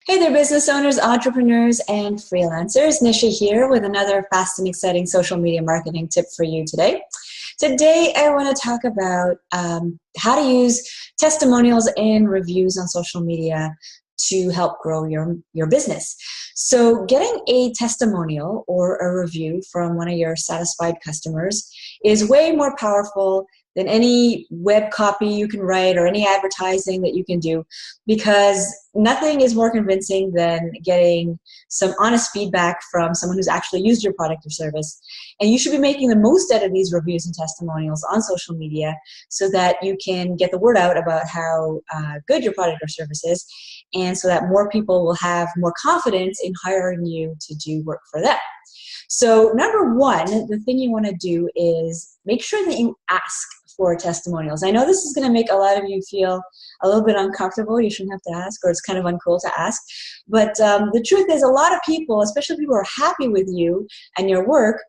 Hey there, business owners, entrepreneurs, and freelancers. Nishi here with another fast and exciting social media marketing tip for you today. Today, I want to talk about how to use testimonials and reviews on social media to help grow your business. So getting a testimonial or a review from one of your satisfied customers is way more powerful than any web copy you can write or any advertising that you can do, because nothing is more convincing than getting some honest feedback from someone who's actually used your product or service. And you should be making the most out of these reviews and testimonials on social media so that you can get the word out about how good your product or service is, and so that more people will have more confidence in hiring you to do work for them. So number one, the thing you want to do is make sure that you ask for testimonials. I know this is going to make a lot of you feel a little bit uncomfortable. You shouldn't have to ask, or it's kind of uncool to ask. But the truth is, a lot of people, especially people who are happy with you and your work,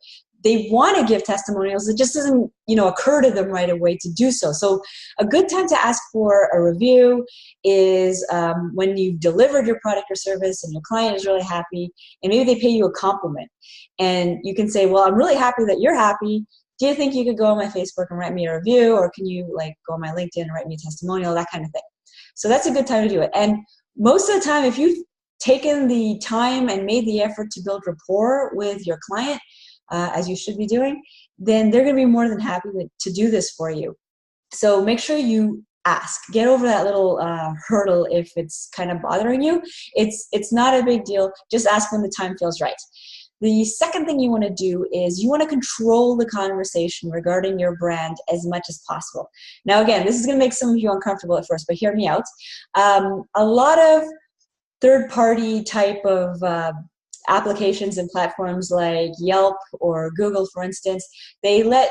they want to give testimonials. It just doesn't, occur to them right away to do so. So a good time to ask for a review is when you've delivered your product or service and your client is really happy, and maybe they pay you a compliment. And you can say, well, I'm really happy that you're happy. Do you think you could go on my Facebook and write me a review? Or can you go on my LinkedIn and write me a testimonial, that kind of thing. So that's a good time to do it. And most of the time, if you've taken the time and made the effort to build rapport with your client, as you should be doing, then they're going to be more than happy to do this for you. So make sure you ask. Get over that little hurdle if it's kind of bothering you. It's not a big deal. Just ask when the time feels right. The second thing you want to do is you want to control the conversation regarding your brand as much as possible. Now, again, this is going to make some of you uncomfortable at first, but hear me out. A lot of third-party type of applications and platforms like Yelp or Google, for instance, they let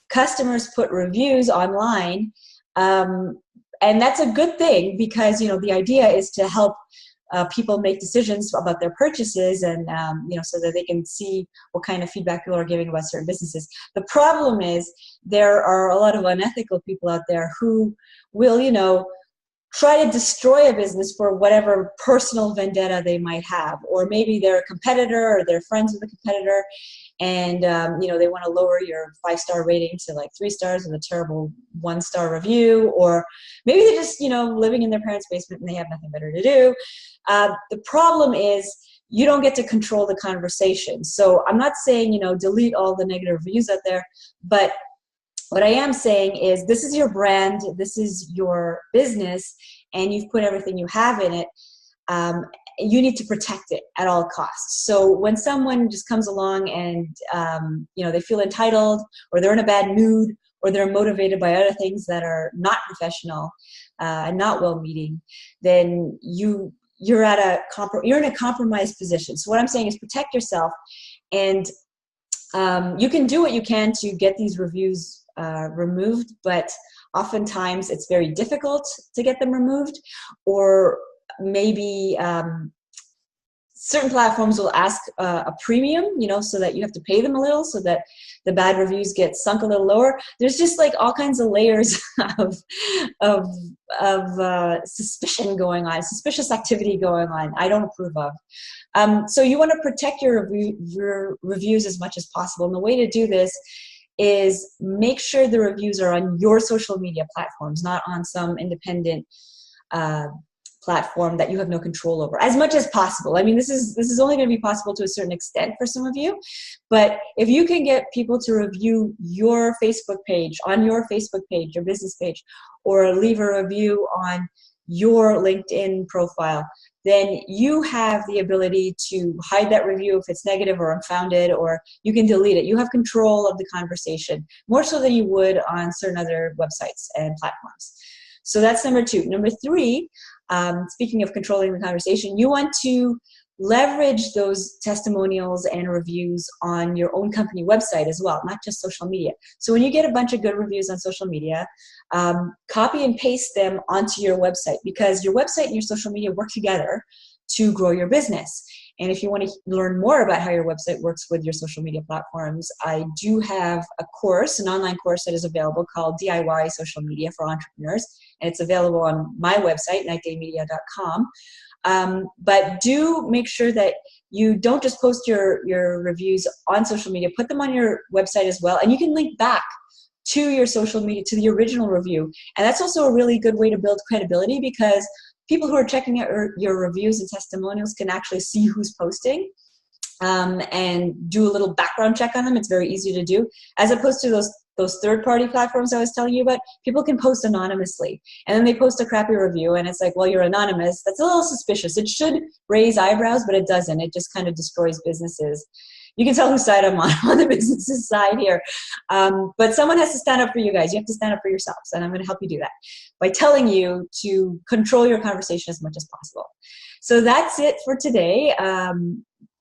customers put reviews online, and that's a good thing because the idea is to help people make decisions about their purchases, and so that they can see what kind of feedback people are giving about certain businesses. The problem is there are a lot of unethical people out there who will try to destroy a business for whatever personal vendetta they might have, or maybe they're a competitor or they're friends with a competitor, and they want to lower your 5-star rating to 3 stars with a terrible 1-star review, or maybe they're just living in their parents' basement and they have nothing better to do. The problem is you don't get to control the conversation. So I'm not saying delete all the negative reviews out there, but what I am saying is this is your brand, this is your business, and you've put everything you have in it. You need to protect it at all costs. So when someone just comes along and they feel entitled, or they're in a bad mood, or they're motivated by other things that are not professional and not well-meaning, then you're in a compromised position. So what I'm saying is protect yourself, and you can do what you can to get these reviews removed, but oftentimes it's very difficult to get them removed, or maybe certain platforms will ask a premium, so that you have to pay them a little so that the bad reviews get sunk a little lower. There's just all kinds of layers of suspicion going on, suspicious activity going on. I don't approve of. So you want to protect your reviews as much as possible. And the way to do this is make sure the reviews are on your social media platforms, not on some independent platform that you have no control over, as much as possible. I mean, this is only going to be possible to a certain extent for some of you, but if you can get people to review your Facebook page, on your Facebook page, your business page, or leave a review on your LinkedIn profile, then you have the ability to hide that review if it's negative or unfounded, or you can delete it. You have control of the conversation, more so than you would on certain other websites and platforms. So that's number two. Number three, speaking of controlling the conversation, you want to leverage those testimonials and reviews on your own company website as well, not just social media. So when you get a bunch of good reviews on social media, copy and paste them onto your website, because your website and your social media work together to grow your business. And if you want to learn more about how your website works with your social media platforms, I do have a course, an online course that is available called DIY Social Media for Entrepreneurs. And it's available on my website, nightdaymedia.com. But do make sure that you don't just post your reviews on social media, put them on your website as well. And you can link back to your social media, to the original review. And that's also a really good way to build credibility, because people who are checking out your reviews and testimonials can actually see who's posting. And do a little background check on them. It's very easy to do, as opposed to those third-party platforms I was telling you about. People can post anonymously, and then they post a crappy review, and it's like, well, you're anonymous. That's a little suspicious. It should raise eyebrows, but it doesn't. It just kind of destroys businesses. You can tell whose side I'm on the business's side here. But someone has to stand up for you guys. You have to stand up for yourselves, and I'm going to help you do that by telling you to control your conversation as much as possible. So that's it for today.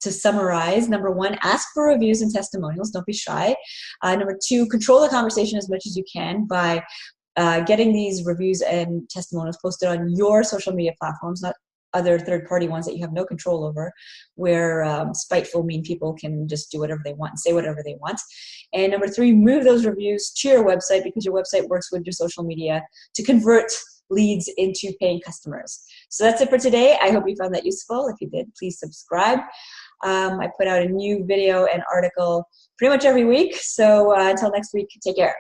To summarize, number one, ask for reviews and testimonials. Don't be shy. Number two, control the conversation as much as you can by getting these reviews and testimonials posted on your social media platforms, not other third-party ones that you have no control over, where spiteful, mean people can just do whatever they want and say whatever they want. And number three, move those reviews to your website, because your website works with your social media to convert leads into paying customers. So that's it for today. I hope you found that useful. If you did, please subscribe. I put out a new video and article pretty much every week. So until next week, take care.